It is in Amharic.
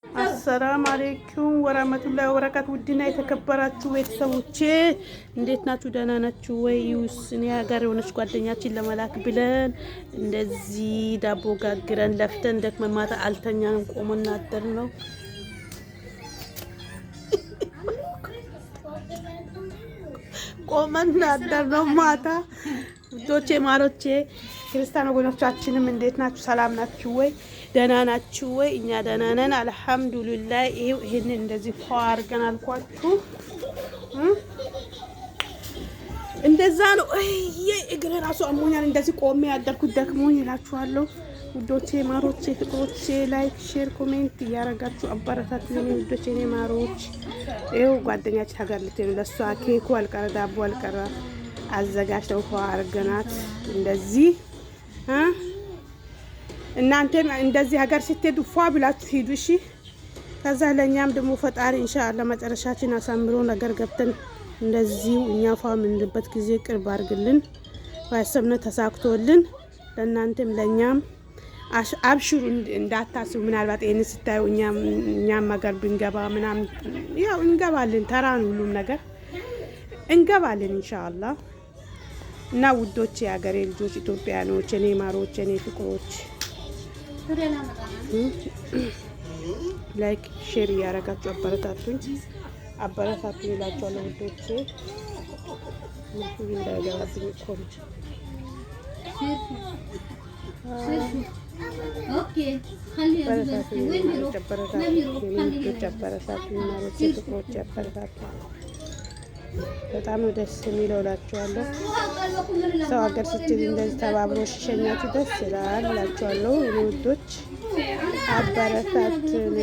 አሰላም አለይኩም ወራህመቱላሂ ወበረካቱ። ውድና የተከበራችሁ ቤተሰቦቼ እንዴት ናችሁ? ደህና ናችሁ ወይ? እኔ ሀገር የሆነች ጓደኛችን ለመላክ ብለን እንደዚህ ዳቦ ጋግረን ለፍተን ደክመን ማታ አልተኛንም። ቆመና አደር ነው ቆመና አደር ነው ማታ። ውዶቼ ማሮቼ ክርስቲያን ወገኖቻችንም እንዴት ናችሁ? ሰላም ናችሁ ወይ? ደህና ናችሁ ወይ? እኛ ደህና ነን አልሐምዱሊላህ። ይሄንን እንደዚህ ፏርገን አልኳችሁ እንደዛ ነው። እግሬ ራሱ አሞኛል። እንደዚህ ቆሜ ያደርኩት ደክሞኝ እላችኋለሁ። ውዶቼ ማሮቼ ፍቅሮቼ ላይክ ሼር ኮሜንት እያረጋችሁ አበረታቱ የኔ ውዶቼ የኔ ማሮች። ይኸው ጓደኛችን ሀገር ልትሄዱ ለሷ ኬኩ አልቀረ ዳቦ አልቀረ አዘጋጅተው ፏርገናት እንደዚህ እናንተም እንደዚህ ሀገር ስትሄዱ ፏ ብላችሁ ሂዱ እሺ። ከዛ ለኛም ደግሞ ፈጣሪ ኢንሻአላህ መጨረሻችን አሳምሮ ነገር ገብተን እንደዚህ እኛ ፏ ምንልበት ጊዜ ቅርብ አድርግልን። ባሰብነው ተሳክቶልን ለእናንተም ለኛም አብሽሩ እንዳታስቡ። ምናልባት ይሄን ስታዩ እኛም ሀገር ብንገባ ምናምን ያው እንገባለን፣ ተራን ሁሉም ነገር እንገባለን ኢንሻአላህ። እና ውዶቼ የሀገሬ ልጆች ኢትዮጵያኖች እኔ ማሮች እኔ ፍቅሮች ላይክ ሼር እያረጋችሁ አበረታቱኝ እላችኋለሁ ውዶቼ። እንዳይገባብኝ እኮ ነው። በጣም ደስ የሚለው እላችኋለሁ። ሰው ሀገር ስትል እንደዚህ ተባብሮ ሲሸኛችሁ ደስ ይላል እላችኋለሁ። እኔ ውዶች አበረታቱን።